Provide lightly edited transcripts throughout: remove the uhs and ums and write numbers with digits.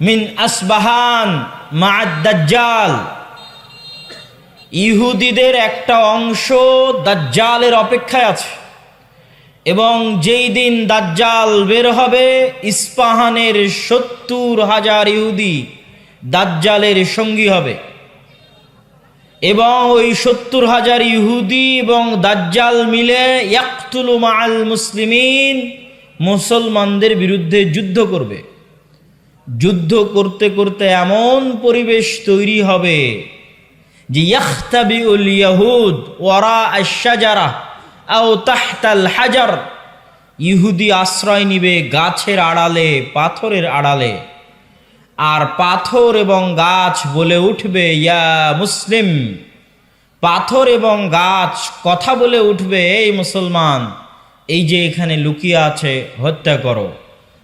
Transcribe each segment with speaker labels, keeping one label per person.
Speaker 1: মিন আসবাহান মা'আদ দাজ্জাল, ইহুদিদের একটা অংশ দাজ্জালের অপেক্ষায় আছে, এবং যেই দিন দাজ্জাল বের হবে ইস্পাহানের ৭০,০০০ ইহুদি দাজ্জালের সঙ্গী হবে, এবং ওই ৭০,০০০ ইহুদি এবং দাজ্জাল মিলে ইয়াকতুলু মা'আল মুসলিমিন, মুসলমানদের বিরুদ্ধে যুদ্ধ করবে। যুদ্ধ করতে করতে এমন পরিবেশ তৈরি হবে যে ইয়াখতাবিউল ইয়াহুদ ওয়ারা আশ-শাজারা আও তাহতাল হাজার, ইহুদি আশ্রয় নিবে গাছের আড়ালে, পাথরের আড়ালে, আর পাথর এবং গাছ বলে উঠবে ইয়া মুসলিম। পাথর এবং গাছ কথা বলে উঠবে, এই মুসলমান, এই যে এখানে লুকিয়ে আছে হত্যা করো।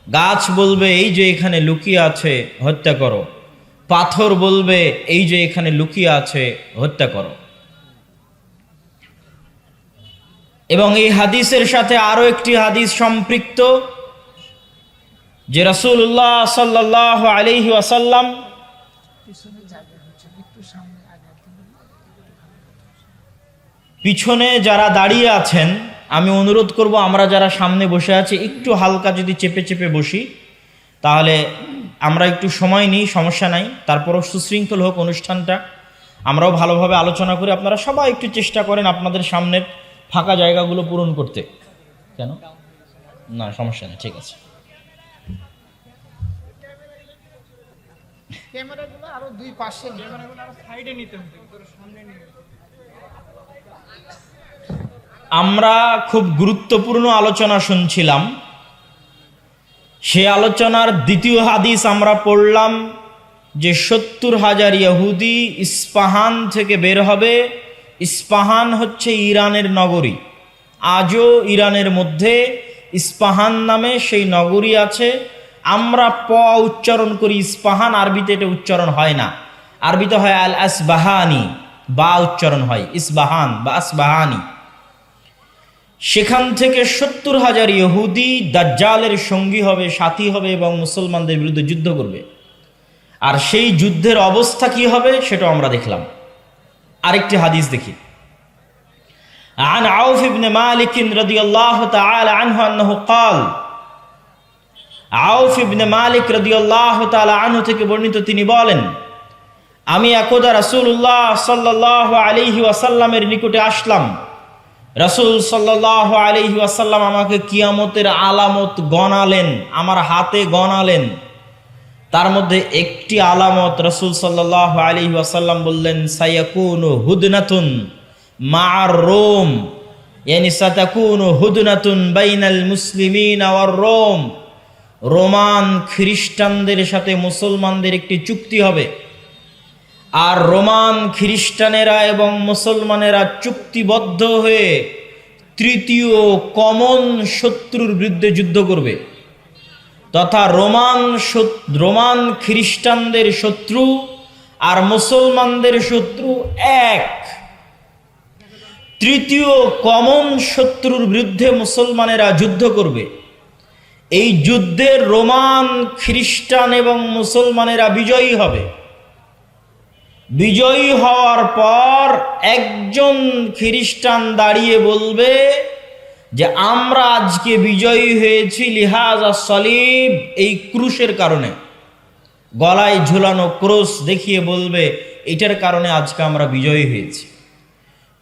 Speaker 1: গাছ বলবে এই যে এখানে লুকিয়ে আছে হত্যা করো। পাথর বলবে এই যে এখানে লুকিয়ে আছে হত্যা করো। এবং এই হাদিসের সাথে আরো একটি হাদিস সম্পৃক্ত, যে রাসূলুল্লাহ সাল্লাল্লাহু আলাইহি ওয়াসাল্লাম পিছনে যারা দাঁড়িয়ে আছেন, আমি অনুরোধ করব আমরা যারা সামনে বসে আছি একটু হালকা যদি চেপে চেপে বসি, তাহলে আমরা একটু সময় নিই, সমস্যা নাই, তারপরও সুশৃঙ্খল হোক অনুষ্ঠানটা, আমরাও ভালোভাবে আলোচনা করি। আপনারা সবাই একটু চেষ্টা করেন আপনাদের সামনের ফাঁকা জায়গাগুলো পূরণ করতে। কেন না, সমস্যা নেই, ঠিক আছে।
Speaker 2: ক্যামেরাগুলো আরো দুই পাশে, ক্যামেরাগুলো আরো সাইডে নিতে হবে, সামনে নিয়ে।
Speaker 1: আমরা খুব গুরুত্বপূর্ণ আলোচনা শুনছিলাম, সে আলোচনার দ্বিতীয় হাদিস আমরা পড়লাম যে ৭০,০০০ ইহুদি ইস্পাহান থেকে বের হবে। ইস্পাহান হচ্ছে ইরানের নগরী, আজও ইরানের মধ্যে ইস্পাহান নামে সেই নগরী আছে। আমরা প উচ্চারণ করি ইস্পাহান, আরবিতে এটা উচ্চারণ হয় না, আরবিতে হয় আল আসবাহানি, বা উচ্চারণ হয় ইসবাহান বা আসবাহানি। সেখান থেকে ৭০,০০০ ইহুদি দাজ্জালের সঙ্গী হবে, সাথী হবে, এবং মুসলমানদের বিরুদ্ধে যুদ্ধ করবে। আর সেই যুদ্ধের অবস্থা কি হবে সেটা আমরা দেখলাম। আরেকটি হাদিস দেখি। عن عوف بن مالك رضي الله تعالى عنه أنه قال, আউফ ইবনে মালিক রাদিয়াল্লাহু তাআলা আনহু থেকে বর্ণিত, তিনি বলেন, আমি একদা রাসূলুল্লাহ সাল্লাল্লাহু আলাইহি ওয়াসাল্লামের নিকটে আসলাম। রাসূল সাল্লাল্লাহু আলাইহি ওয়াসাল্লাম আমাকে কিয়ামতের আলামত গণালেন, আমার হাতে গণালেন। তার মধ্যে একটি আলামত রাসূল সাল্লাল্লাহু আলাইহি ওয়াসাল্লাম বললেন, সায়াকুনু হুদনাতুন মা'আর রোম, ইয়ানি সাতাকুনু হুদনাতুন বাইনাল মুসলিমিনা ওয়ার রোম। রোমান খ্রিস্টানদের সাথে মুসলমানদের একটি চুক্তি হবে, আর রোমান খ্রিস্টানেরা এবং মুসলমানেরা চুক্তিবদ্ধ হয়ে তৃতীয় কমন শত্রুর বিরুদ্ধে যুদ্ধ করবে, তথা রোমান খ্রিস্টানদের শত্রু আর মুসলমানদের শত্রু এক। তৃতীয় কমন শত্রুর বিরুদ্ধে মুসলমানেরা যুদ্ধ করবে। এই যুদ্ধে রোমান খ্রিস্টান এবং মুসলমানেরা বিজয়ী হবে। বিজয়ী হওয়ার পর একজন খ্রিস্টান দাঁড়িয়ে বলবে যে আমরা আজকে বিজয়ী হয়েছি লিহাজা সলিব, এই ক্রুশের কারণে, গলায় ঝুলানো ক্রুশ দেখিয়ে বলবে এটার কারণে আজকে আমরা বিজয়ী হয়েছি।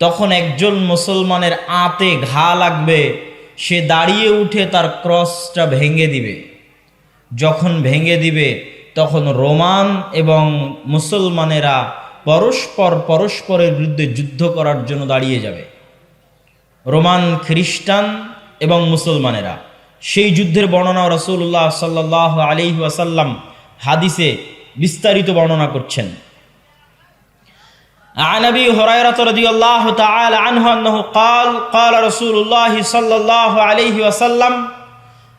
Speaker 1: তখন একজন মুসলমানের আঁতে ঘা লাগবে, সে দাঁড়িয়ে উঠে তার ক্রসটা ভেঙে দিবে। যখন ভেঙে দিবে তখন রোমান এবং মুসলমানেরা পরস্পরের বিরুদ্ধে যুদ্ধ করার জন্য দাঁড়িয়ে যাবে। রোমান খ্রিস্টান এবং মুসলমানেরা, সেই যুদ্ধের বর্ণনা রাসূলুল্লাহ সাল্লাল্লাহু আলাইহি ওয়াসাল্লাম হাদিসে বিস্তারিত বর্ণনা করছেন। عن أبي هريرة رضي الله تعالى عنه أنه قال قال رسول الله صلى الله عليه وسلم,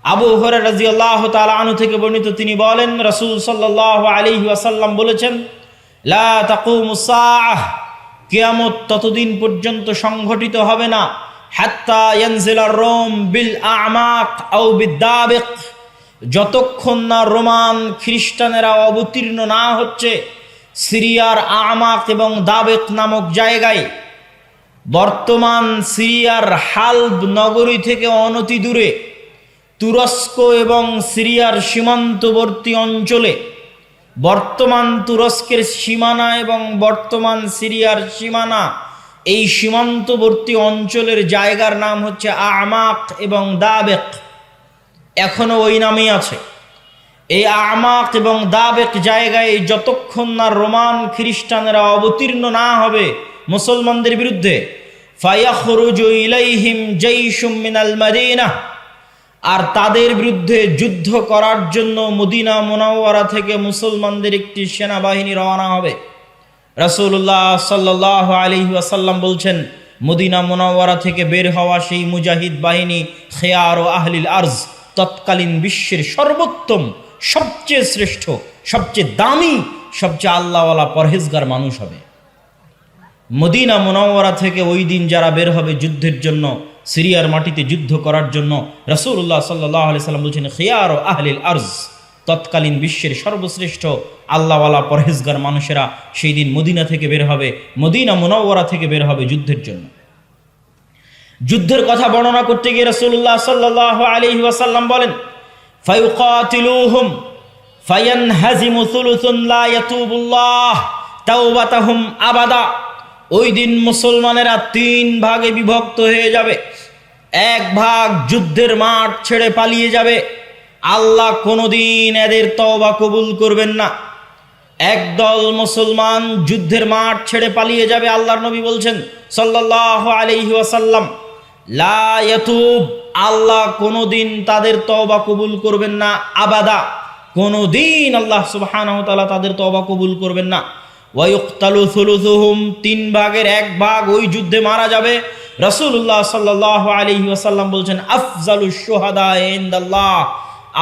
Speaker 1: আবু হুরায়রা রাদিয়াল্লাহু তাআলা আনহু থেকে বর্ণিত, তিনি বলেন রাসূল সাল্লাল্লাহু আলাইহি ওয়াসাল্লাম বলেছেন, লা তাকুমুস সাআহ, কিয়ামত ততদিন পর্যন্ত সংঘটিত হবে না, হাত্তা ইয়ানজিলার রোম বিল আ'মাক আও বিদাবিক, যতক্ষণ না রোমান খ্রিস্টানেরা অবতীর্ণ না হচ্ছে সিরিয়ার আমাক এবং দাবেক নামক জায়গায়। বর্তমান সিরিয়ার হালব নগরী থেকে অনতি দূরে তুরস্ক এবং সিরিয়ার সীমান্তবর্তী অঞ্চলে, বর্তমান তুরস্কের সীমানা এবং বর্তমান সিরিয়ার সীমানা, এই সীমান্তবর্তী অঞ্চলের জায়গার নাম হচ্ছে আমাক এবং দাবেক। এখনো ওই নামেই আছে। এই আমাক এবং দাবেক জায়গায় যতক্ষণ না রোমান খ্রিস্টানেরা অবতীর্ণ না হবে মুসলমানদের বিরুদ্ধে, ফায়াখরুজু ইলাইহিম জাইশুম মিনাল মাদিনা, আর তাদের বিরুদ্ধে যুদ্ধ করার জন্য মদিনা মুনাওয়ারা থেকে মুসলমানদের একটি সেনাবাহিনী রওনা হবে। রাসূলুল্লাহ সাল্লাল্লাহু আলাইহি ওয়াসাল্লাম বলছেন, মদিনা মুনাওয়ারা থেকে বের হওয়া সেই মুজাহিদ বাহিনী খেয়ার ও আহলিল আরজ, তৎকালীন বিশ্বের সর্বোত্তম, সবচেয়ে শ্রেষ্ঠ, সবচেয়ে দামি, সবচেয়ে আল্লাহওয়ালা পরহেজগার মানুষ হবে। মদিনা মুনাওয়ারা থেকে ওই দিন যারা বের হবে যুদ্ধের জন্য, সিরিয়ার মাটিতে যুদ্ধ করার জন্য, রাসূলুল্লাহ সাল্লাল্লাহু আলাইহি সাল্লাম বলছেন খিয়ার ও আহলিল আরজ, তৎকালীন বিশ্বের সর্বশ্রেষ্ঠ আল্লাহওয়ালা পরহেজগার মানুষেরা সেই দিন মদিনা থেকে বের হবে, মদিনা মুনাওয়ারা থেকে বের হবে যুদ্ধের জন্য। যুদ্ধের কথা বর্ণনা করতে গিয়ে রাসূলুল্লাহ সাল্লাল্লাহু আলাইহি ওয়াসাল্লাম বলেন, ফায়ুকাতিলুহুম ফায়ানহাজিমু সুলুসুন লা ইয়াতুবুল্লাহ তাওবাতাহুম আবাদা। ওই দিন মুসলমানেরা 3 ভাগে বিভক্ত হয়ে যাবে। এক ভাগ যুদ্ধের মাঠ ছেড়ে পালিয়ে যাবে, আল্লাহ কোনোদিন এদের তওবা কবুল করবেন না। একদল মুসলমান যুদ্ধের মাঠ ছেড়ে পালিয়ে যাবে, আল্লাহর নবী বলছেন সাল্লাল্লাহু আলাইহি ওয়াসাল্লাম, লা ইয়াতুব, আল্লাহ কোনোদিন তাদের তওবা কবুল করবেন না, আবাদা, কোনোদিন আল্লাহ সুবহানাহু ওয়া তাআলা তাদের তওবা কবুল করবেন না। ওয়ায়ুকতালু সুলুসুহুম, 3 ভাগের 1 ভাগ ওই যুদ্ধে মারা যাবে। রাসূলুল্লাহ সাল্লাল্লাহু আলাইহি ওয়াসাল্লাম বলছেন, আফজালুশ শুহাদা ইনদাল্লাহ,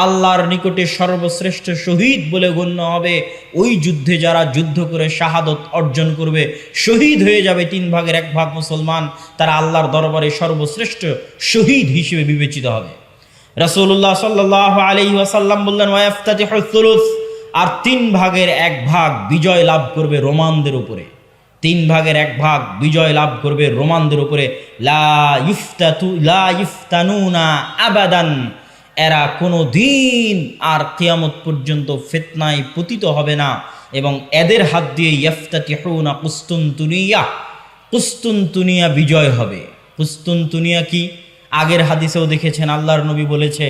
Speaker 1: আল্লাহর নিকটে সর্বশ্রেষ্ঠ শহীদ বলে গণ্য হবে ওই যুদ্ধে যারা যুদ্ধ করে শাহাদত অর্জন করবে, শহীদ হয়ে যাবে 3 ভাগের 1 ভাগ মুসলমান, তারা আল্লাহর দরবারে সর্বশ্রেষ্ঠ শহীদ হিসেবে বিবেচিত হবে। রাসূলুল্লাহ সাল্লাল্লাহু আলাইহি ওয়াসাল্লাম বললেন, ওয়াইফতাতিহুস সুলুস, আর 3 ভাগের 1 ভাগ বিজয় লাভ করবে রোমানদের উপরে, 3 ভাগের 1 ভাগ বিজয় লাভ করবে রোমানদের উপরে। লা ইফতানুনা আবাদান, এরা কোনো দিন আর কিয়ামত পর্যন্ত ফিতনায় পতিত হবে না, এবং এদের হাত দিয়ে ইফতাতিহুনা কুস্তুনতুনিয়া, কুস্তুনতুনিয়া বিজয় হবে। কুস্তুনতুনিয়া কি? আগের হাদিসেও দেখেছেন, আল্লাহর নবী বলেছে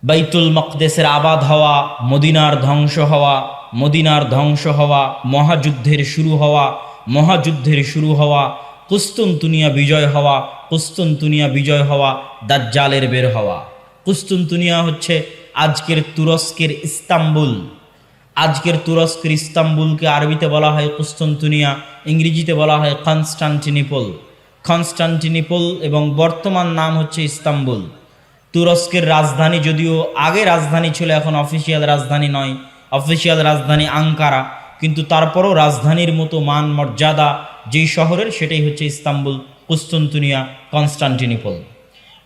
Speaker 1: বাইতুল মকদেসের আবাদ হওয়া, মদিনার ধ্বংস হওয়া, মদিনার ধ্বংস হওয়া, মহাযুদ্ধের শুরু হওয়া, মহাযুদ্ধের শুরু হওয়া, কুস্তুনতুনিয়া বিজয় হওয়া, কুস্তুনতুনিয়া বিজয় হওয়া, দাজ্জালের বের হওয়া। কুস্তুনতুনিয়া হচ্ছে আজকের তুরস্কের ইস্তাম্বুল। আজকের তুরস্কের ইস্তাম্বুলকে আরবিতে বলা হয় কুস্তুনতুনিয়া, ইংরেজিতে বলা হয় কনস্টান্টিনিপল। কনস্টান্টিনিপল এবং বর্তমান নাম হচ্ছে ইস্তাম্বুল। তুরস্কের রাজধানী, যদিও আগে রাজধানী ছিল, এখন অফিসিয়াল রাজধানী নয়, অফিসিয়াল রাজধানী আঙ্কারা, কিন্তু তারপরও রাজধানীর মতো মান মর্যাদা যেই শহরের, সেটাই হচ্ছে ইস্তাম্বুল, কুস্তুনতুনিয়া, কনস্টান্টিনিপল।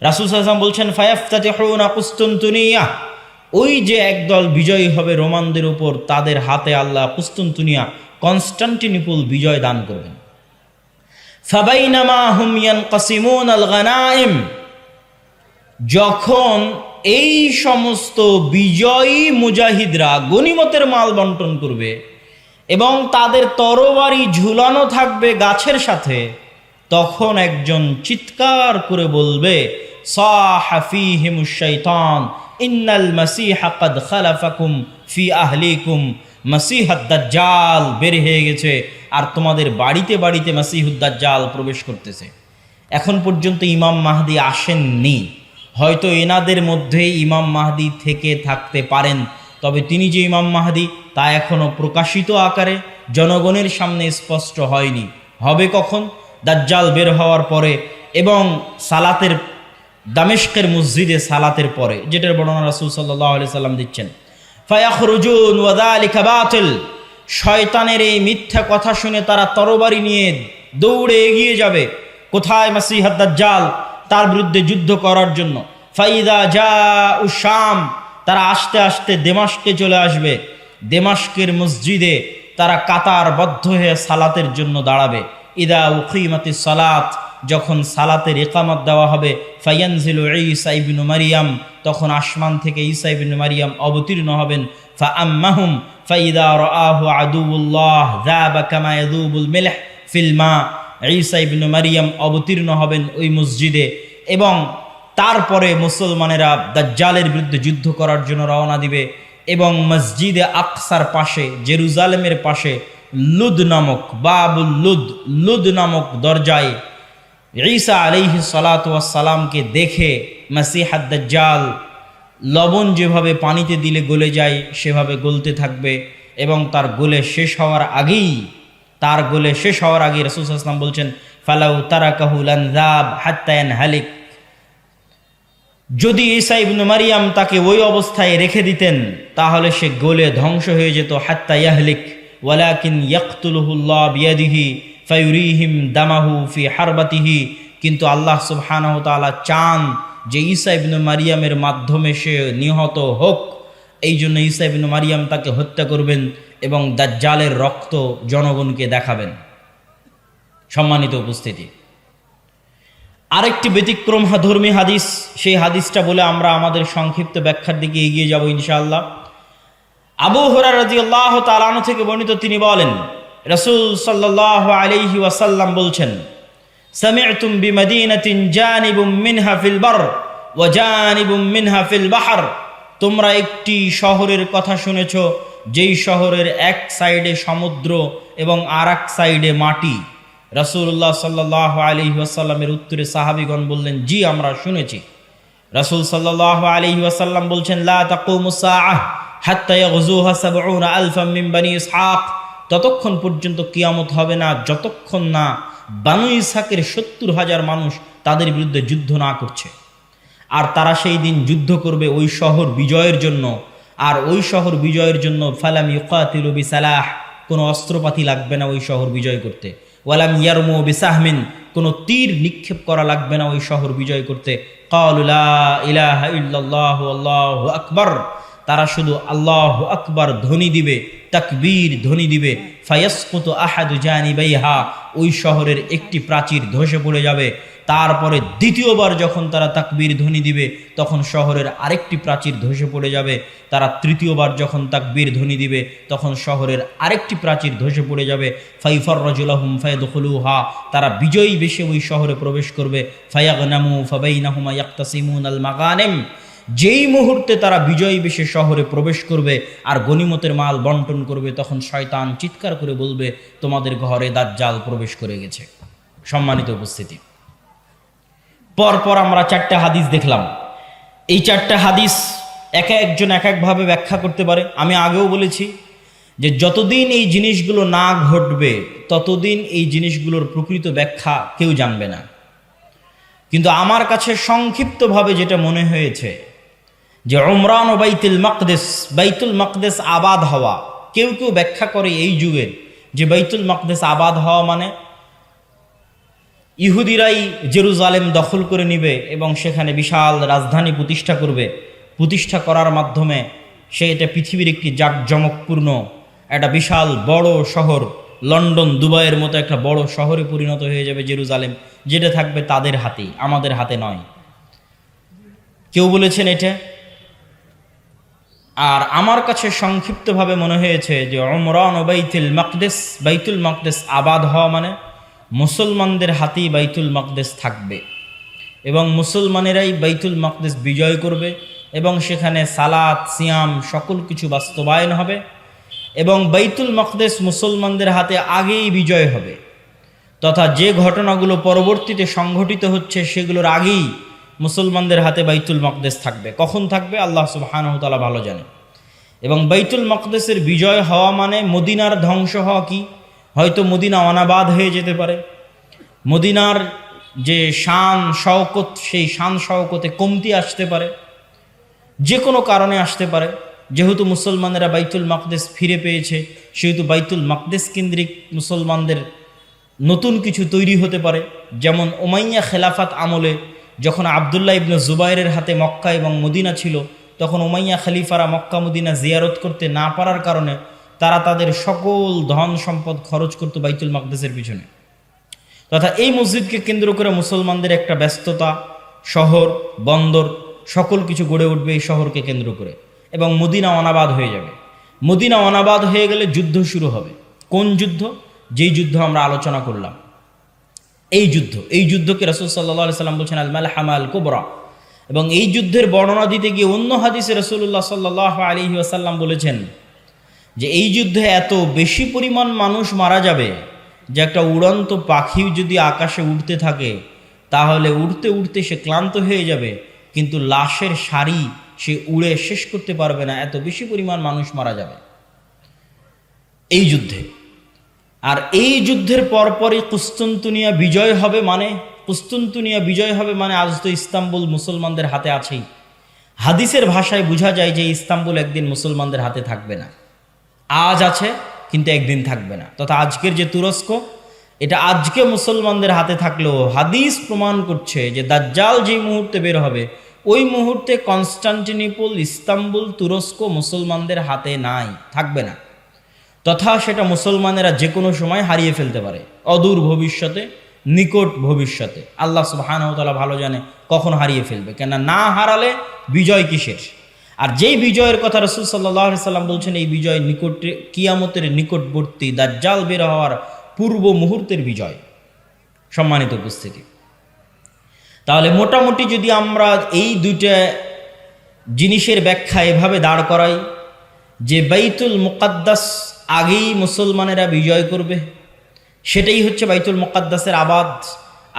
Speaker 1: রাসূল সাল্লাল্লাহু আলাইহি ওয়াসাল্লাম বলছেন, ফায়াফতাতিহুনা কুস্তুনতুনিয়া, ওই যে একদল বিজয়ী হবে রোমানদের উপর, তাদের হাতে আল্লাহ কুস্তুনতুনিয়া, কনস্টান্টিনিপল বিজয় দান করবেন। ফাবাইনামা হুম ইয়ানকাসিমুনাল গানাইম, যখন এই সমস্ত বিজয়ী মুজাহিদরা গনিমতের মাল বন্টন করবে এবং তাদের তরবারি ঝুলানো থাকবে গাছের সাথে, তখন একজন চিৎকার করে বলবে, সাহা ফীহিমুশ শাইতান ইন্নাল মাসীহা ক্বাদ খালাফাকুম ফি আহলিকুম, মাসীহুদ দাজ্জাল বের হয়ে গেছে আর তোমাদের বাড়িতে বাড়িতে মাসীহুদ দাজ্জাল প্রবেশ করতেছে। এখন পর্যন্ত ইমাম মাহদি আসেননি, হয়তো এনাদের মধ্যে ইমাম মাহদি থেকে থাকতে পারেন, তবে তিনি যে ইমাম মাহদি তা এখনো প্রকাশিত আকারে জনগণের সামনে স্পষ্ট হয়নি। হবে কখন? দাজ্জাল বের হওয়ার পরে এবং সালাতের, দামেস্কের মসজিদে সালাতের পরে, যেটার বর্ণনা রাসূল সাল্লাল্লাহু আলাইহি সাল্লাম দিচ্ছেন। ফায়াখরুজুন ওয়া যালিকা বাতিল, শয়তানের এই মিথ্যা কথা শুনে তারা তরবারি নিয়ে দৌড়ে এগিয়ে যাবে কোথায়? মাসীহুদ দাজ্জাল, তার বিরুদ্ধে যুদ্ধ করার জন্য। ফাইদা জাউ শাম, তারা আস্তে আস্তে দেমাস্কে চলে আসবে। দেমাস্কের মসজিদে তারা কাতারবদ্ধ হয়ে সালাতের জন্য দাঁড়াবে। ইদা উকিমাতিস সালাত, যখন সালাতের ইকামত দেওয়া হবে, ফায়ানজিলু ঈসা ইবনু মারিয়াম, তখন আসমান থেকে ঈসা ইবনু মারিয়াম অবতীর্ণ হবেন। ফাআম্মাহুম ফাইদা রাআহু আদুউল্লাহ যাবা কামা ইয়াযুবুল মিলহ ফিল মা, ঈসা ইবনু মারিয়াম অবতীর্ণ হবেন ওই মসজিদে, এবং তারপরে মুসলমানেরা দাজ্জালের বিরুদ্ধে যুদ্ধ করার জন্য রওনা দিবে। এবং মসজিদে আকসার পাশে, জেরুজালেমের পাশে লুদ নামক, বাবুল লুদ, লুদ নামক দরজায় ঈসা আলাইহিস সালাতু ওয়াস সালামকে দেখে মাসিহাদ দাজ্জাল লবণ যেভাবে পানিতে দিলে গলে যায় সেভাবে গলতে থাকবে, এবং তার গলে শেষ হওয়ার আগেই রাসূল সাল্লাল্লাহু আলাইহি ওয়াসাল্লাম বলছেন, ফালাউ তারাকাহু লানযাব হাত্তা ইয়ানহালিক, যদি ঈসা ইবনু মারিয়াম তাকে ওই অবস্থায় রেখে দিতেন তাহলে সে গলে ধ্বংস হয়ে যেত। হাত্তা ইয়াহলিক ওয়ালাকিন ইয়াকতুলুহুল্লাহ বিয়াদিহি ফায়ুরিহিম দামাহু ফি হারবাতিহি, কিন্তু আল্লাহ সুবহানাহু ওয়া তাআলা চান যে ঈসা ইবনু মারিয়ামের মাধ্যমে সে নিহত হোক। এই জন্য ঈসা ইবনু মারিয়াম তাকে হত্যা করবেন এবং দাজ্জালের রক্ত জনগণকে দেখাবেন। সম্মানিত উপস্থিতি, আরেকটি ব্যতিক্রম ধর্মী হাদিস, সেই হাদিসটা বলে আমরা আমাদের সংক্ষিপ্ত ব্যাখ্যার দিকে এগিয়ে যাব ইনশাআল্লাহ। আবু হুরায়রা রাদিয়াল্লাহু তাআলা আনহু থেকে বর্ণিত, তিনি বলেন রাসূল সাল্লাল্লাহু আলাইহি ওয়াসাল্লাম বলছেন, সামি'তুম বিমাদিনাতিন জানিবুম মিনহা ফিল বার ওয়া জানিবুম মিনহা ফিল বাহর, তোমরা একটি শহরের কথা শুনেছ যেই শহরের এক সাইডে সমুদ্র এবং আর এক সাইডে মাটি। রাসূলুল্লাহ সাল্লাল্লাহু আলাইহি ওয়াসাল্লামের উত্তরে সাহাবীগণ বললেন, জি আমরা শুনেছি। রাসূল সাল্লাল্লাহু আলাইহি ওয়াসাল্লাম বলছেন, লা তাকুমুস সাআহ হাত্তা ইয়াগযুহা ৭০,০০০ মিন বনি ইসহাক, ততক্ষণ পর্যন্ত কিয়ামত হবে না যতক্ষণ না বানু ইসহাকের ৭০,০০০ মানুষ তাদের বিরুদ্ধে যুদ্ধ না করছে। আর তারা সেই দিন যুদ্ধ করবে ওই শহর বিজয়ের জন্য, আর ওই শহর বিজয়ের জন্য ফালাম ইউকাতিলু বিসালাহ, কোনো অস্ত্রপাতি লাগবে না ওই শহর বিজয় করতে। ওয়ালাম ইয়ারমু বিসাহমিন, কোনো তীর নিক্ষেপ করা লাগবে না ওই শহর বিজয় করতে। ক্বালু লা ইলাহা ইল্লাল্লাহু আল্লাহু আকবার, তারা শুধু আল্লাহু আকবার ধ্বনি দিবে, তাকবীর ধ্বনি দিবে। ফায়াসকুতু আহাদু জানিবাইহা, ওই শহরের একটি প্রাচীর ধসে পড়ে যাবে। তারপরে দ্বিতীয়বার যখন তারা তাকবীর ধ্বনি দিবে তখন শহরের আরেকটি প্রাচীর ধসে পড়ে যাবে। তারা তৃতীয়বার যখন তাকবীর ধ্বনি দিবে তখন শহরের আরেকটি প্রাচীর ধসে পড়ে যাবে। ফাইফাররাজু লাহুম ফায়াদখুলুহা, তারা বিজয়ী বেশে ওই শহরে প্রবেশ করবে। ফায়াগনামু ফাবাইনাহুমা ইয়াকতাসিমুনাল মাগানিম, যেই মুহূর্তে তারা বিজয়ী বেশে শহরে প্রবেশ করবে আর গনিমতের মাল বন্টন করবে, তখন শয়তান চিৎকার করে বলবে, তোমাদের ঘরে দাজ্জাল প্রবেশ করে গেছে। সম্মানিত উপস্থিতি, পরপর আমরা 4টা হাদিস দেখলাম। এই 4টা হাদিস এক একজন এক একভাবে ব্যাখ্যা করতে পারে। আমি আগেও বলেছি যে যতদিন এই জিনিসগুলো না ঘটবে ততদিন এই জিনিসগুলোর প্রকৃত ব্যাখ্যা কেউ জানবে না। কিন্তু আমার কাছে সংক্ষিপ্তভাবে যেটা মনে হয়েছে যে উমরান ও বাইতুল মাকদেস আবাদ হওয়া, কেউ কেউ ব্যাখ্যা করে এই যুগে যে বাইতুল মাকদেস আবাদ হওয়া মানে ইহুদিরাই জেরুজালেম দখল করে নিবে এবং সেখানে বিশাল রাজধানী প্রতিষ্ঠা করবে। প্রতিষ্ঠা করার মাধ্যমে সে এটা পৃথিবীর একটি জাঁকজমকপূর্ণ একটা বিশাল বড় শহর, লন্ডন দুবাইয়ের মতো একটা বড় শহরে পরিণত হয়ে যাবে জেরুজালেম, যেটা থাকবে তাদের হাতেই, আমাদের হাতে নয়। কেউ বলেছেন এটা। আর আমার কাছে সংক্ষিপ্তভাবে মনে হয়েছে যে উমরান ও বাইতুল মাকদেস আবাদ হওয়া মানে মুসলমানদের হাতেই বাইতুল মাকদেস থাকবে এবং মুসলমানেরাই বাইতুল মাকদেস বিজয় করবে এবং সেখানে সালাত সিয়াম সকল কিছু বাস্তবায়ন হবে এবং বাইতুল মাকদেস মুসলমানদের হাতে আগেই বিজয় হবে, তথা যে ঘটনাগুলো পরবর্তীতে সংঘটিত হচ্ছে সেগুলোর আগেই মুসলমানদের হাতে বাইতুল মাকদেস থাকবে। কখন থাকবে আল্লাহ সুবহানাহু ওয়া তাআলা ভালো জানে। এবং বাইতুল মাকদেসের বিজয় হওয়া মানে মদিনার ধ্বংস হওয়া কি? হয়তো মদিনা অনাবাদ হয়ে যেতে পারে, মদিনার যে শান শওকত সেই শান শওকতে কমতি আসতে পারে, যে কোনো কারণে আসতে পারে। যেহেতু মুসলমানেরা বাইতুল মাকদেস ফিরে পেয়েছে সেহেতু বাইতুল মাকদেস কেন্দ্রিক মুসলমানদের নতুন কিছু তৈরি হতে পারে। যেমন উমাইয়া খেলাফাত আমলে যখন আবদুল্লাহ ইবনে জুবাইরের হাতে মক্কা এবং মদিনা ছিল, তখন উমাইয়া খলিফারা মক্কা মদিনা জিয়ারত করতে না পারার কারণে তারা তাদের সকল ধন সম্পদ খরচ করত বাইতুল মাকদেসের পিছনে। তথা এই মসজিদকে কেন্দ্র করে মুসলমানদের একটা ব্যস্ততা, শহর বন্দর সকল কিছু গড়ে উঠবে এই শহরকে কেন্দ্র করে, এবং মদিনা অনাবাদ হয়ে যাবে। মদিনা অনাবাদ হয়ে গেলে যুদ্ধ শুরু হবে। কোন যুদ্ধ? যেই যুদ্ধ আমরা আলোচনা করলাম, এই যুদ্ধকে রাসূল সাল্লাল্লাহু আলাইহি সাল্লাম বলছেন আল মালহামা আল কুবরা। এবং এই যুদ্ধের বর্ণনা দিতে গিয়ে অন্য হাদিসে রাসূলুল্লাহ সাল্লাল্লাহু আলাইহি ওয়াসাল্লাম বলেছেন যে এই যুদ্ধে এত বেশি পরিমাণ মানুষ মারা যাবে যে একটা উড়ন্ত পাখি যদি আকাশে উড়তে থাকে তাহলে উড়তে উড়তে সে ক্লান্ত হয়ে যাবে, কিন্তু লাশের সারি সে উড়ে শেষ করতে পারবে না, এত বেশি পরিমাণ মানুষ মারা যাবে এই যুদ্ধে। আর এই যুদ্ধের পরপরই কুস্তুনতুনিয়া বিজয় হবে। মানে আজ তো ইস্তাম্বুল মুসলমানদের হাতে আছেই। হাদিসের ভাষায় বোঝা যায় যে ইস্তাম্বুল একদিন মুসলমানদের হাতে থাকবে না। আজ আছে কিন্তু একদিন থাকবে না। তথা আজকের যে তুরস্ক, এটা আজকে মুসলমানদের হাতে থাকলেও হাদিস প্রমাণ করছে যে দাজ্জাল যেই মুহূর্তে বের হবে ওই মুহূর্তে কনস্টান্টিনোপল, ইস্তাম্বুল, তুরস্ক মুসলমানদের হাতে নাই, থাকবে না। তথা সেটা মুসলমানেরা যে কোনো সময় হারিয়ে ফেলতে পারে, অদূর ভবিষ্যতে, নিকট ভবিষ্যতে। আল্লাহ সুবহানাহু ওয়া তাআলা ভালো জানে কখন হারিয়ে ফেলবে, কেন না হারালে বিজয় কিসের? আর যেই বিজয়ের কথা রাসূল সাল্লাল্লাহু আলাইহি সাল্লাম বলছেন, এই বিজয় নিকটে, কিয়ামতের নিকটবর্তী, দাজ্জাল বের হওয়ার পূর্ব মুহূর্তের বিজয়। সম্মানিত উপস্থিতি, তাহলে মোটামুটি যদি আমরা এই দুইটা জিনিসের ব্যাখ্যা এভাবে দাঁড় করাই যে বাইতুল মুকাদ্দাস আগেই মুসলমানেরা বিজয় করবে, সেটাই হচ্ছে বাইতুল মুকাদ্দাসের আবাদ।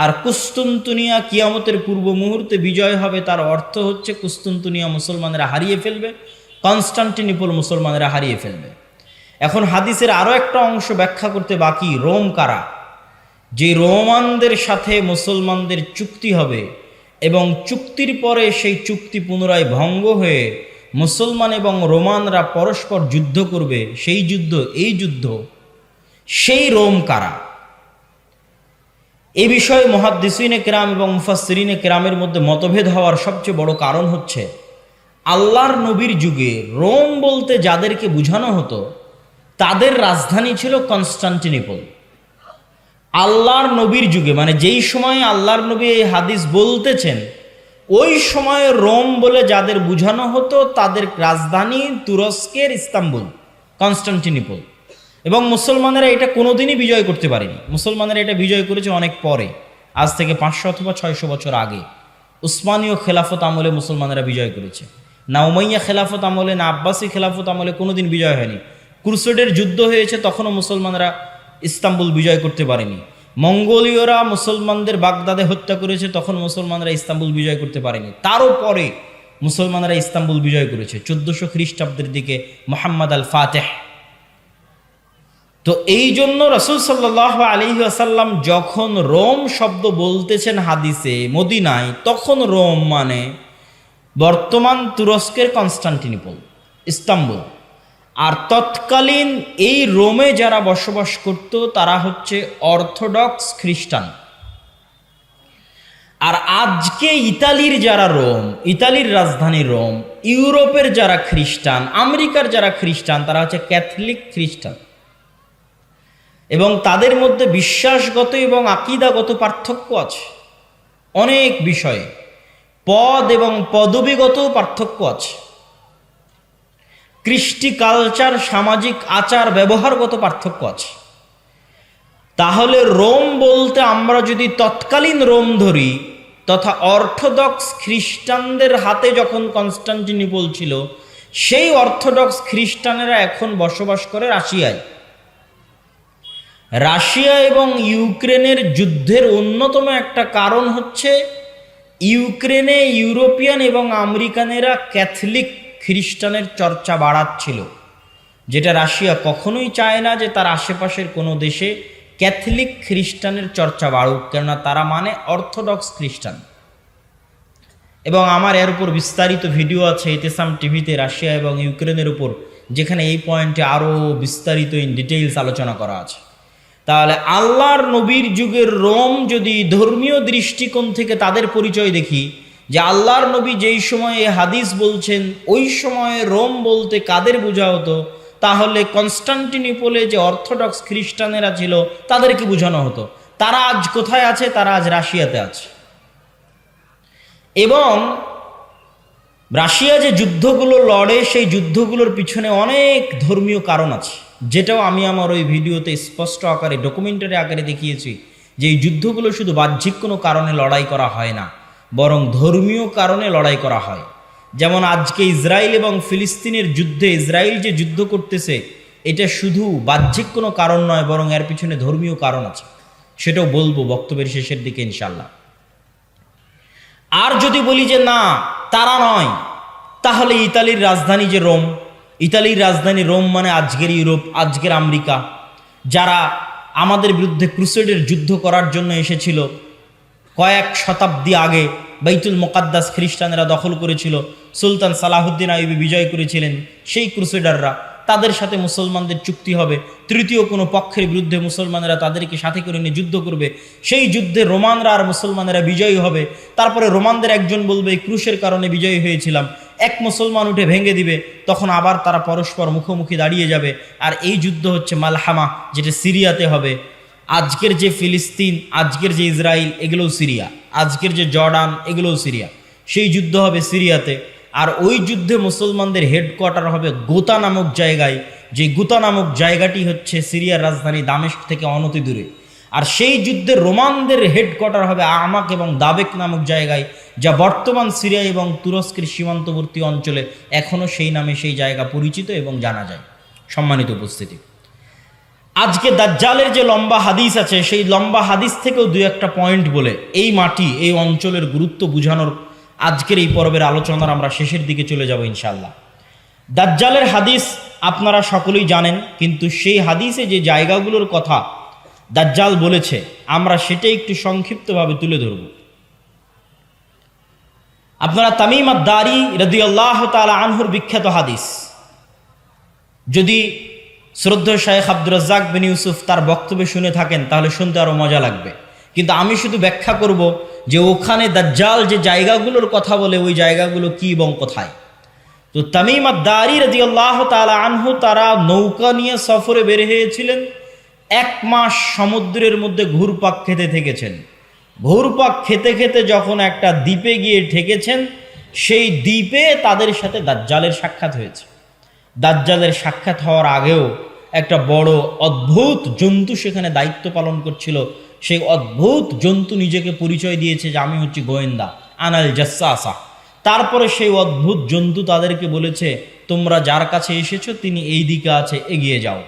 Speaker 1: আর কুস্তুনতুনিয়া কিয়ামতের পূর্ব মুহূর্তে বিজয় হবে, তার অর্থ হচ্ছে কুস্তুনতুনিয়া মুসলমানেরা হারিয়ে ফেলবে, কনস্টান্টিনোপল মুসলমানেরা হারিয়ে ফেলবে। এখন হাদিসের আরও একটা অংশ ব্যাখ্যা করতে বাকি, রোম কারা? যে রোমানদের সাথে মুসলমানদের চুক্তি হবে এবং চুক্তির পরে সেই চুক্তি পুনরায় ভঙ্গ হয়ে মুসলমান এবং রোমানরা পরস্পর যুদ্ধ করবে, সেই যুদ্ধ, এই যুদ্ধ, সেই রোম কারা? এ বিষয়ে মুহাদ্দিসিনে কেরাম এবং মুফাসসিরিনে কেরামের মধ্যে মতভেদ হওয়ার সবচেয়ে বড় কারণ হচ্ছে আল্লাহর নবীর যুগে রোম বলতে যাদেরকে বোঝানো হতো তাদের রাজধানী ছিল কনস্টান্টিনোপল। আল্লাহর নবীর যুগে, মানে যেই সময় আল্লাহর নবী এই হাদিস বলতেছেন, ওই সময় রোম বলে যাদের বোঝানো হতো তাদের রাজধানী তুরস্কের ইস্তাম্বুল, কনস্টান্টিনোপল। এবং মুসলমানেরা এটা কোনোদিনই বিজয় করতে পারেনি। মুসলমানেরা এটা বিজয় করেছে অনেক পরে, আজ থেকে 500 অথবা 600 বছর আগে। উসমানীয় খেলাফত আমলে মুসলমানেরা বিজয় করেছে, না উমাইয়া খেলাফত আমলে, না আব্বাসী খেলাফত আমলে কোনোদিন বিজয় হয়নি। ক্রুসেডের যুদ্ধ হয়েছে, তখনও মুসলমানেরা ইস্তাম্বুল বিজয় করতে পারেনি। মঙ্গোলীয়রা মুসলমানদের বাগদাদে হত্যা করেছে, তখন মুসলমানরা ইস্তাম্বুল বিজয় করতে পারেনি। তারও পরে মুসলমানরা ইস্তাম্বুল বিজয় করেছে 1400 খ্রিস্টাব্দের দিকে, মুহাম্মদ আল ফাতেহ। তো এই জন্য রাসূল সাল্লাল্লাহু আলাইহি ওয়াসাল্লাম যখন রোম শব্দ বলতেছেন হাদিসে মদিনায়, তখন রোম মানে বর্তমান তুরস্কের কনস্টান্টিনোপল, ইস্তাম্বুল। আর তৎকালীন এই রোমে যারা বসবাস করত তারা হচ্ছে অর্থোডক্স খ্রিস্টান। আর আজকে ইতালির যারা রোম, ইতালির রাজধানী রোম, ইউরোপের যারা খ্রিস্টান, আমেরিকার যারা খ্রিস্টান, তারা হচ্ছে ক্যাথলিক খ্রিস্টান। এবং তাদের মধ্যে বিশ্বাসগত এবং আকীদাগত পার্থক্য আছে অনেক বিষয়ে, পদ এবং পদবীগত পার্থক্য আছে, কৃষ্টি কালচার, সামাজিক আচার ব্যবহারগত পার্থক্য আছে। তাহলে রোম বলতে আমরা যদি তৎকালীন রোম ধরি, তথা অর্থোডক্স খ্রিস্টানদের হাতে যখন কনস্টান্টিনোপল ছিল, সেই অর্থোডক্স খ্রিস্টানেরা এখন বসবাস করে রাশিয়ায়। রাশিয়া এবং ইউক্রেনের যুদ্ধের অন্যতম একটা কারণ হচ্ছে ইউক্রেনে ইউরোপিয়ান এবং আমেরিকানেরা ক্যাথলিক খ্রিস্টানের চর্চা বাড়াচ্ছিল, যেটা রাশিয়া কখনোই চায় না যে তার আশেপাশের কোনো দেশে ক্যাথলিক খ্রিস্টানের চর্চা বাড়ুক, কেননা তারা মানে অর্থোডক্স খ্রিস্টান। এবং আমার এর উপর বিস্তারিত ভিডিও আছে ইতিসাম টিভিতে রাশিয়া এবং ইউক্রেনের উপর, যেখানে এই পয়েন্টে আরও বিস্তারিত ইন ডিটেইলস আলোচনা করা আছে। তাহলে আল্লাহর নবীর যুগের রোম যদি ধর্মীয় দৃষ্টিকোণ থেকে তাদের পরিচয় দেখি, যে আল্লাহর নবী যেই সময়ে হাদিস বলছেন ওই সময়ে রোম বলতে কাদের বোঝা হতো, তাহলে কনস্টান্টিনোপলে যে অর্থোডক্স খ্রিস্টানেরা ছিল তাদেরকে বোঝানো হতো। তারা আজ কোথায় আছে? তারা আজ রাশিয়াতে আছে। এবং রাশিয়া যে যুদ্ধগুলো লড়ে সেই যুদ্ধগুলোর পিছনে অনেক ধর্মীয় কারণ আছে, যেটাও আমি আমার ওই ভিডিওতে স্পষ্ট আকারে ডকুমেন্টারি আকারে দেখিয়েছি, যে এই যুদ্ধগুলো শুধু বাহ্যিক কোনো কারণে লড়াই করা হয় না, বরং ধর্মীয় কারণে লড়াই করা হয়। যেমন আজকে ইসরায়েল এবং ফিলিস্তিনের যুদ্ধে ইসরায়েল যে যুদ্ধ করতেছে, এটা শুধু বাহ্যিক কোনো কারণ নয়, বরং এর পিছনে ধর্মীয় কারণ আছে, সেটাও বলবো বক্তব্যের শেষের দিকে ইনশাল্লাহ। আর যদি বলি যে না তারা নয়, তাহলে ইতালির রাজধানী যে রোম, ইতালির রাজধানী রোম মানে আজকের ইউরোপ, আজকের আমেরিকা, যারা আমাদের বিরুদ্ধে ক্রুসেডের যুদ্ধ করার জন্য এসেছিল, কয়েক শতাব্দী আগে বাইতুল মুকাদ্দাস খ্রিস্টানেরা দখল করেছিল, সুলতান সালাহুদ্দিন আইয়ুবী বিজয় করেছিলেন, সেই ক্রুসেডাররা, তাদের সাথে মুসলমানদের চুক্তি হবে, তৃতীয় কোনো পক্ষের বিরুদ্ধে মুসলমানেরা তাদেরকে সাথে করে নিয়ে যুদ্ধ করবে, সেই যুদ্ধে রোমানরা আর মুসলমানেরা বিজয়ী হবে। তারপরে রোমানদের একজন বলবে এই ক্রুশের কারণে বিজয়ী হয়েছিলাম, এক মুসলমান উঠে ভেঙে দিবে, তখন আবার তারা পরস্পর মুখোমুখি দাঁড়িয়ে যাবে, আর এই যুদ্ধ হচ্ছে মালহামা, যেটা সিরিয়াতে হবে। আজকের যে ফিলিস্তিন, আজকের যে ইসরায়েল, এগুলোও সিরিয়া, আজকের যে জর্ডান, এগুলোও সিরিয়া, সেই যুদ্ধ হবে সিরিয়াতে। আর ওই যুদ্ধে মুসলমানদের হেডকোয়ার্টার হবে গোতা নামক জায়গায়, যে গোতা নামক জায়গাটি হচ্ছে সিরিয়ার রাজধানী দামেস্ক থেকে অনতি দূরে। আর সেই যুদ্ধে রোমানদের হেডকোয়ার্টার হবে আমাক এবং দাবেক নামক জায়গায়, যা বর্তমান সিরিয়া এবং তুরস্কের সীমান্তবর্তী অঞ্চলে এখনও সেই নামে সেই জায়গা পরিচিত এবং জানা যায়। সম্মানিত উপস্থিতি, আজকে দাজ্জালের যে লম্বা হাদিস আছে, সেই লম্বা হাদিস থেকেও দুই একটা পয়েন্ট বলে এই মাটি, এই অঞ্চলের গুরুত্ব বোঝানোর আজকের এই পর্বের আলোচনার আমরা শেষের দিকে চলে যাব ইনশাআল্লাহ। দাজ্জালের হাদিস আপনারা সকলেই জানেন, কিন্তু সেই হাদিসে যে জায়গাগুলোর কথা দাজ্জাল বলেছে, আমরা সেটাই একটু সংক্ষিপ্তভাবে তুলে ধরব। আপনারা তামিম আদ-দারি রাদিয়াল্লাহু তাআলা আনহুর বিখ্যাত হাদিস, যদি শ্রদ্ধেয় শায়েখ আব্দুর রাজ্জাক বিন ইউসুফ তার বক্তব্য শুনে থাকেন তাহলে শুনতে আরো মজা লাগবে, কিন্তু আমি শুধু ব্যাখ্যা করব যে ওখানে দাজ্জাল যে জায়গাগুলোর কথা বলে ওই জায়গাগুলো কি এবং কোথায়। তো তামিম আদ-দারি রাদিয়াল্লাহু তাআলা আনহু তারা নৌকা নিয়ে সফরে বের হয়েছিলেন, 1 মাস সমুদ্রের মধ্যে ঘুরপাক খেতে থেকেছেন। ঘুরপাক খেতে খেতে যখন একটা দ্বীপে গিয়ে ঠেকেছেন, সেই দ্বীপে তাদের সাথে দাজ্জালের সাক্ষাৎ হয়েছে। দাজ্জালের সাক্ষাৎ হওয়ার আগেও একটা বড় অদ্ভুত জন্তু সেখানে দায়িত্ব পালন করছিল, সেই অদ্ভুত জন্তু নিজেকে পরিচয় দিয়েছে যে আমি হচ্ছি গোয়েন্দা, আনাল জাসাসা। তারপরে সেই অদ্ভুত জন্তু তাদেরকে বলেছে তোমরা যার কাছে এসেছো তিনি এই দিকে আছে, এগিয়ে যাও।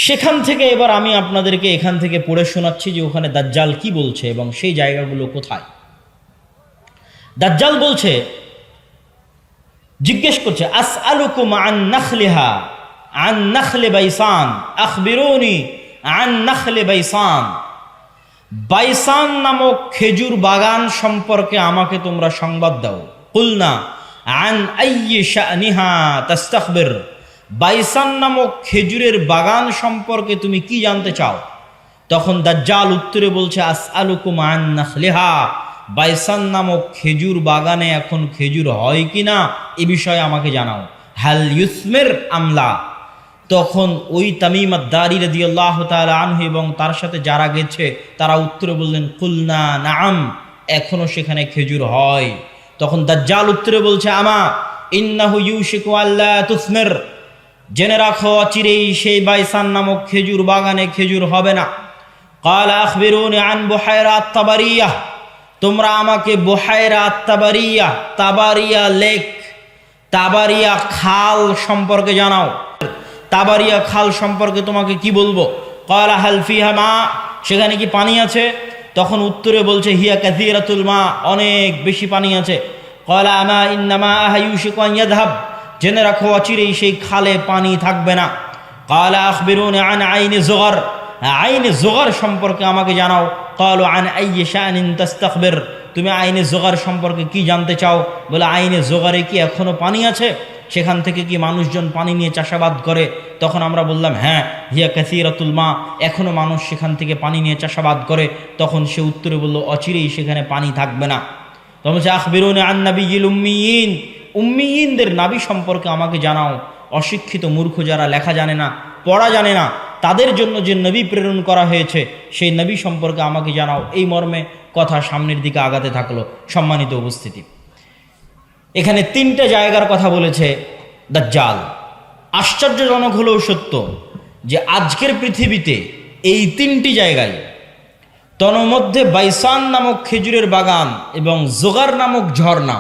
Speaker 1: সেখান থেকে এবার আমি আপনাদেরকে এখান থেকে পড়ে শোনাচ্ছি যে ওখানে দাজ্জাল কি বলছে এবং সেই জায়গাগুলো কোথায়। দাজ্জাল বলছে, জিজ্ঞেস করছে, আসআলুকুম আন নাখলিহা আন নাখলে বাইসান আখবিরুনি আন নাখলে বাইসান। বাইসান নামক খেজুর বাগান সম্পর্কে আমাকে তোমরা সংবাদ দাও। কুলনা আন আইয়ি শানিহা তাস্তাখবির। বাইসান নামক খেজুরের বাগান সম্পর্কে তুমি কি জানতে চাও? তখন দাজ্জাল উত্তরে বলছে, আসআলুকুম আন নাখলিহা। বাইসান নামক খেজুর বাগানে এখন খেজুর হয় কিনা এ বিষয়ে আমাকে জানাও। হাল ইউসমির আমলা। তখন ওই তামিম আদ-দারি রাদিয়াল্লাহু তাআলা আনহু এবং তার সাথে যারা গেছে তারা উত্তরে বললেন, কুলনা নাআম, এখনো সেখানে খেজুর হয়। তখন দাজ্জাল উত্তরে বলছে, আমা ইন্নাহু ইউশিকু আল্লা তুসমির। জেনে রাখো অচিরেই সেই বাইসান নামক খেজুর বাগানে খেজুর হবে না। ক্বালা আখবিরুনি আন বুহায়রা আত-তাবারিয়া। তোমরা আমাকে বুহায়রা আত-তাবারিয়া, তাবারিয়া লেক, তাবারিয়া খাল সম্পর্কে জানাও। তাবারিয়া খাল সম্পর্কে তোমাকে কি বলবো? ক্বালা হাল ফিহা মা। সেখানে কি পানি আছে? তখন উত্তরে বলছে, হিয়া কাসীরাতুল মা, অনেক বেশি পানি আছে। ক্বালা আমা ইন্নামা ইউশিকু আন ইয়াযহাব। জেনে রাখো অচিরেই সেই খালে পানি থাকবে না। ক্বালা আখবিরুনি আন আইনি যুগর। আইনে যুগর সম্পর্কে আমাকে জানাও। ক্বালু আন আইয়ি শানিন তাস্তাখবির। তুমি আইনে যুগর সম্পর্কে কি জানতে চাও? বলে আইনে যুগরে কি এখনো পানি আছে? সেখান থেকে কি মানুষজন পানি নিয়ে চাষাবাদ করে? তখন আমরা বললাম হ্যাঁ, হিয়া কাসীরাতুল মা, এখনও মানুষ সেখান থেকে পানি নিয়ে চাষাবাদ করে। তখন সে উত্তরে বলল, অচিরেই সেখানে পানি থাকবে না। তখন বলছে, আখবিরুনি আন নাবিয়্যিল উম্মিয়িন, উম্মিয়িনদের নাবী সম্পর্কে আমাকে জানাও। অশিক্ষিত মূর্খ যারা লেখা জানে না, পড়া জানে না, তাদের জন্য যে নবী প্রেরণ করা হয়েছে সেই নবী সম্পর্কে আমাকে জানাও। এই মর্মে কথা সামনের দিকে আগাতে থাকলো। সম্মানিত উপস্থিতি, এখানে 3টে জায়গার কথা বলেছে দাজ্জাল। আশ্চর্যজনক হলেও সত্য যে আজকের পৃথিবীতে এই 3টি জায়গায়, তন্মধ্যে বাইসান নামক খেজুরের বাগান এবং জোগার নামক ঝর্ণা,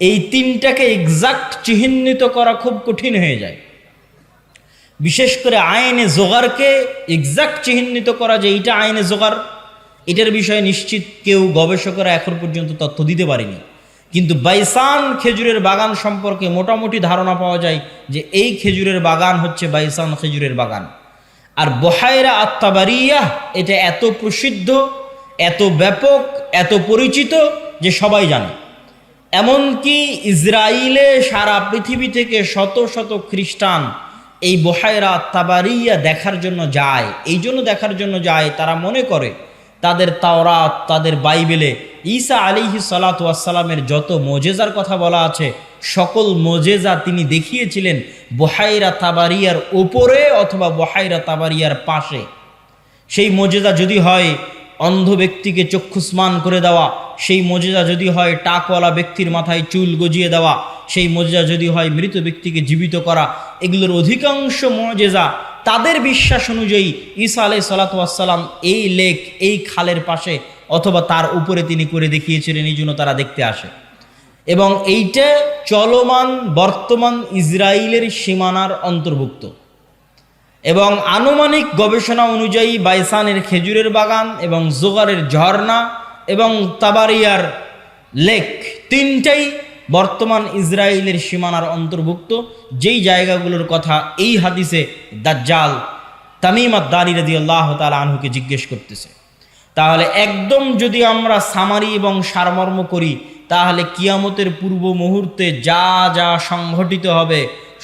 Speaker 1: এই 3টাকে এক্সাক্ট চিহ্নিত করা খুব কঠিন হয়ে যায়। বিশেষ করে আইনে জোগারকে এক্সাক্ট চিহ্নিত করা যে এইটা আইনে জোগার, এটার বিষয়ে নিশ্চিত কেউ গবেষকরা এখন পর্যন্ত তথ্য দিতে পারেনি। কিন্তু বাইসান খেজুরের বাগান সম্পর্কে মোটামুটি ধারণা পাওয়া যায় যে এই খেজুরের বাগান হচ্ছে বাইসান খেজুরের বাগান। আর বহায়রা আত-তাবারিয়াহ, এটা এত প্রসিদ্ধ, এত ব্যাপক, এত পরিচিত যে সবাই জানে। এমনকি ইসরায়েলে সারা পৃথিবী থেকে শত শত খ্রিস্টান এই বহায়রা আত-তাবারিয়া দেখার জন্য যায়। এই জন্য দেখার জন্য যায়, তারা মনে করে তাদের তাওরাত, তাদের বাইবেলে ঈসা আলাইহিস সালাতু ওয়াস সালামের যত মোজেজার কথা বলা আছে, সকল মোজেজা তিনি দেখিয়েছিলেন বহায়রা তাবারিয়ার ওপরে অথবা বহায়রা তাবারিয়ার পাশে। সেই মোজেজা যদি হয় অন্ধ ব্যক্তিকে চক্ষুস্মান করে দেওয়া, সেই মোজেজা যদি হয় টাকওয়ালা ব্যক্তির মাথায় চুল গজিয়ে দেওয়া, সেই মোজেজা যদি হয় মৃত ব্যক্তিকে জীবিত করা, এগুলোর অধিকাংশ মোজেজা তাদের বিশ্বাস অনুযায়ী ঈসা আলাইহিস সালাতু ওয়াস সালাম এই লেক, এই খালের পাশে অথবা তার উপরে তিনি করে দেখিয়েছিলেন, এই জন্য তারা দেখতে আসে। এবং এইটা চলমান বর্তমান ইসরায়েলের সীমানার অন্তর্ভুক্ত। এবং আনুমানিক গবেষণা অনুযায়ী বাইসানের খেজুরের বাগান এবং জোগারের ঝর্ণা এবং তাবারিয়ার লেক 3টাই বর্তমান ইসরায়েলের সীমানার অন্তর্ভুক্ত, যেই জায়গাগুলোর কথা এই হাদিসে দাজ্জাল তামিম আদ-দারি রাদিয়াল্লাহু তাআলা আনহুকে জিজ্ঞেস করতেছে। তাহলে একদম যদি আমরা সামারি এবং সারমর্ম করি, তাহলে কিয়ামতের পূর্ব মুহূর্তে যা যা সংঘটিত হবে,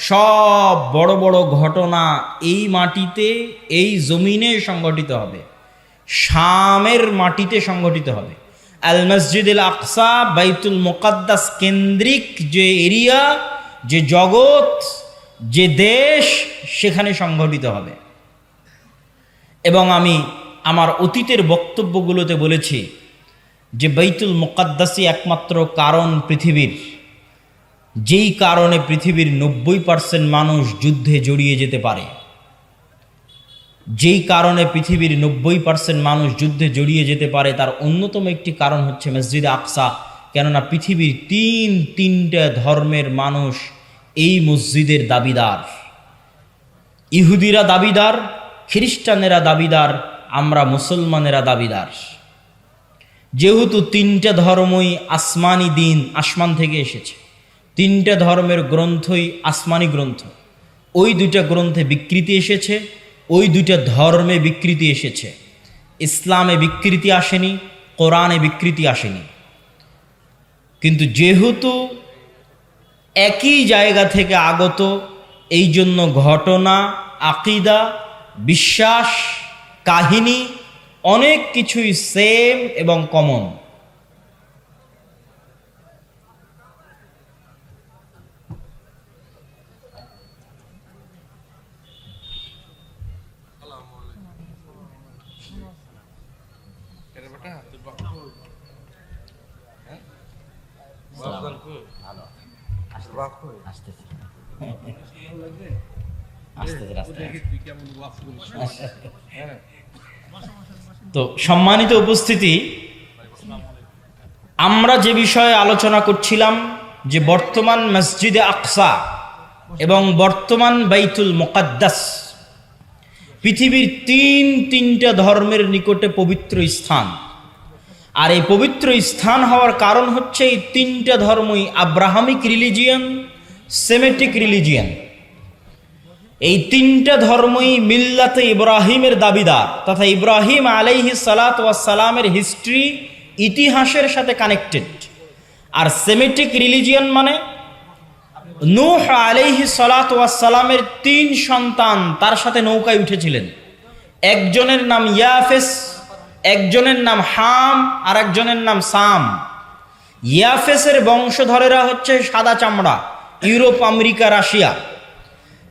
Speaker 1: সব বড় বড় ঘটনা এই মাটিতে, এই জমিনে সংঘটিত হবে, শামের মাটিতে সংঘটিত হবে। আল মসজিদ আল আকসা, বাইতুল মুকাদ্দাস কেন্দ্রিক যে এরিয়া, যে জগৎ, যে দেশ, সেখানে সংঘটিত হবে। এবং আমি আমার অতীতের বক্তব্যগুলোতে বলেছি যে বাইতুল মুকাদ্দাসই একমাত্র কারণ পৃথিবীর, যেই কারণে পৃথিবীর 90% মানুষ যুদ্ধে জড়িয়ে যেতে পারে, যেই কারণে পৃথিবীর 90% মানুষ যুদ্ধে জড়িয়ে যেতে পারে, তার অন্যতম একটি কারণ হচ্ছে মসজিদে আকসা। কেননা পৃথিবীর 3টা ধর্মের মানুষ এই মসজিদের দাবিদার। ইহুদিরা দাবিদার, খ্রিস্টানেরা দাবিদার, আমরা মুসলমানেরা দাবিদার। যেহেতু 3টা ধর্মই আসমানি দিন, আসমান থেকে এসেছে, 3টা ধর্মের গ্রন্থই আসমানি গ্রন্থ। ওই 2টা গ্রন্থে বিকৃতি এসেছে, ওই 2টা ধর্মে বিকৃতি এসেছে। ইসলামে বিকৃতি আসেনি, কোরআনে বিকৃতি আসেনি। কিন্তু যেহেতু একই জায়গা থেকে আগত, এই জন্য ঘটনা, আকিদা, বিশ্বাস, কাহিনী অনেক কিছুই সেম এবং কমন। তো সম্মানিত উপস্থিতি, আমরা যে বিষয়ে আলোচনা করছিলাম যে বর্তমান মসজিদে আকসা এবং বর্তমান বাইতুল মুকাদ্দাস পৃথিবীর 3টা ধর্মের নিকটে পবিত্র স্থান। আর এই পবিত্র স্থান হওয়ার কারণ হচ্ছে এই 3টা ধর্মই আব্রাহামিক রিলিজিয়ান, সেমেটিক রিলিজিয়ান। এই 3টা ধর্মই মিল্লাতে ইব্রাহিমের দাবিদার, তথা ইব্রাহিম আলাইহিস সালাতু ওয়াস সালামের হিস্ট্রি, ইতিহাসের সাথে কানেক্টেড। আর সেমেটিক রিলিজিয়ান মানে নূহ আলাইহিস সালাতু ওয়াস সালামের 3 সন্তান তার সাথে নৌকায় উঠেছিলেন। একজনের নাম ইয়াফেস, একজনের নাম হাম, আর একজনের নাম সাম। ইয়াফেসের বংশধরেরা হচ্ছে সাদা চামড়া, ইউরোপ, আমেরিকা, রাশিয়া।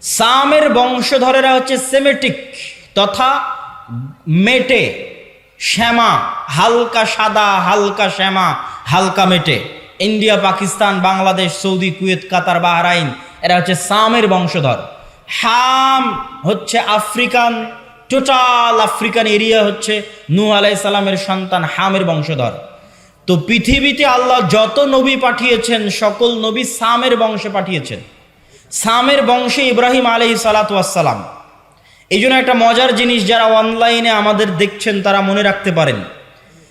Speaker 1: সামের বংশধরেরা হচ্ছে সেমেটিক তথা মেটে, শ্যামা, হালকা সাদা, হালকা শ্যামা, হালকা মেটে। India, Pakistan, Bangladesh, Saudi, Kuwait, Qatar, Bahrain, এরা হচ্ছে সামের বংশধর। হাম হচ্ছে আফ্রিকান, টোটাল আফ্রিকান এরিয়া হচ্ছে নূহ আলাইহিস সালামের সন্তান হামের বংশধর। তো পৃথিবীতে আল্লাহ যত নবী পাঠিয়েছেন সকল নবী সামের বংশে পাঠিয়েছেন। সামের বংশে ইব্রাহিম আলাইহিস সালাতু ওয়াস সালাম। এই জন্য একটা মজার জিনিস, যারা অনলাইনে আমাদের দেখছেন তারা মনে রাখতে পারেন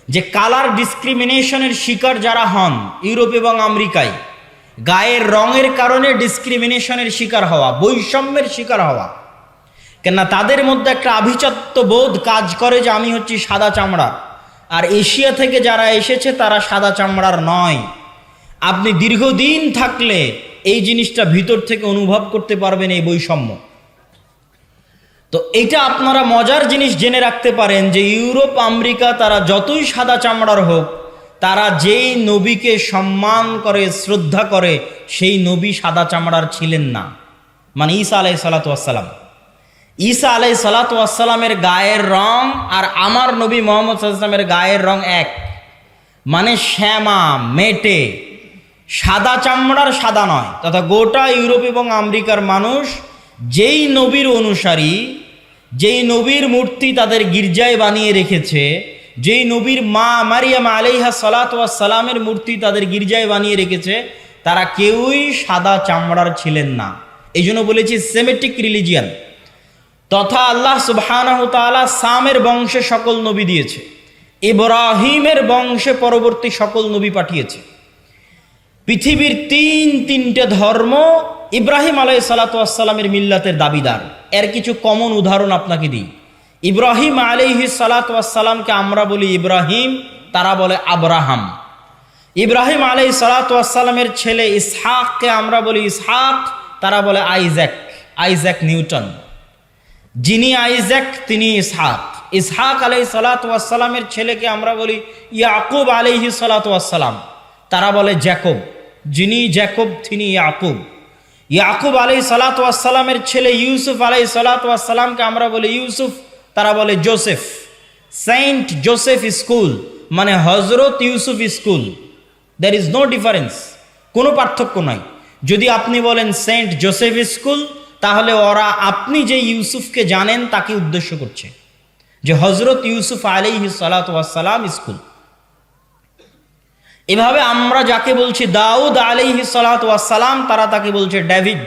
Speaker 1: যে কালার ডিসক্রিমিনেশনের শিকার যারা হন ইউরোপ এবং আমেরিকায়, গায়ের রঙের কারণে ডিসক্রিমিনেশনের শিকার হওয়া, বৈষম্যের শিকার হওয়া, কেননা তাদের মধ্যে একটা আভিজাত্য বোধ কাজ করে যে আমি হচ্ছি সাদা চামড়া, আর এশিয়া থেকে যারা এসেছে তারা সাদা চামড়ার নয়। আপনি দীর্ঘদিন থাকলে এই জিনিসটা ভিতর থেকে অনুভব করতে পারবেন, এই বৈষম্য। তো এটা আপনারা মজার জিনিস জেনে রাখতে পারেন যে ইউরোপ, আমেরিকা তারা যতই সাদা চামড়ার হোক, তারা যেই নবীকে সম্মান করে, শ্রদ্ধা করে, সেই নবী সাদা চামড়ার ছিলেন না। মানে ঈসা আলাইহিস সালাতু ওয়াস সালাম। ঈসা আলাইহিস সালাতু ওয়াস সালামের গায়ের রং আর আমার নবী মুহাম্মদ সাল্লাল্লাহু আলাইহি ওয়াসাল্লামের গায়ের রং এক, মানে শ্যামা, মেটে, সাদা চামড়ার সাদা নয়। তথা গোটা ইউরোপ এবং আমেরিকার মানুষ যেই নবীর অনুসারী, যেই নবীর মূর্তি তাদের গির্জায় বানিয়ে রেখেছে, যেই নবীর মা মারিয়াম আলাইহা সালাতু ওয়াস সালামের মূর্তি তাদের গির্জায় বানিয়ে রেখেছে, তারা কেউই সাদা চামড়ার ছিলেন না। এই জন্য বলেছি সেমেটিক রিলিজিয়ান। তথা আল্লাহ সুবহানাহু ওয়া তাআলা সামের বংশে সকল নবী দিয়েছে, ইব্রাহিমের বংশে পরবর্তী সকল নবী পাঠিয়েছে। পৃথিবীর তিনটে ধর্ম ইব্রাহিম আলাইহিস সালাতু ওয়াস সালামের মিল্লাতের দাবিদার। এর কিছু কমন উদাহরণ আপনাকে দিই। ইব্রাহিম আলাইহিস সালাতু ওয়াস সালামকে আমরা বলি ইব্রাহিম, তারা বলে আব্রাহাম। ইব্রাহিম আলাইহিস সালাতু ওয়াস সালামের ছেলে ইসহাককে আমরা বলি ইসহাক, তারা বলে আইজ্যাক, আইজ্যাক নিউটন। যিনি আইজ্যাক তিনি ইসহাক। ইসহাক আলাইহিস সালাতু ওয়াস সালামের ছেলেকে আমরা বলি ইয়াকুব আলাইহিস সালাতু ওয়াস সালাম, তারা বলে জ্যাকব। যিনি জ্যাকব তিনি ইয়াকুব। ইয়াকুব আলাইহিস সালাতু ওয়াস সালামের ছেলে ইউসুফ আলাইহিস সালাতু ওয়াস সালামকে আমরা বলি ইউসুফ, তারা বলে জোসেফ। সেন্ট জোসেফ স্কুল মানে Hazrat Yusuf school. There is no difference, কোনো পার্থক্য নাই। যদি আপনি বলেন সেন্ট জোসেফ স্কুল, তাহলে ওরা আপনি যে ইউসুফকে জানেন তাকে উদ্দেশ্য করছে, যে হযরত ইউসুফ আলাইহিস সালাতু ওয়াস সালাম স্কুল। এভাবে আমরা যাকে বলছি দাউদ আলাইহিস সালাতু ওয়াস সালাম, তারা তাকে বলছে ডেভিড।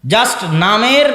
Speaker 1: জাস্ট নামের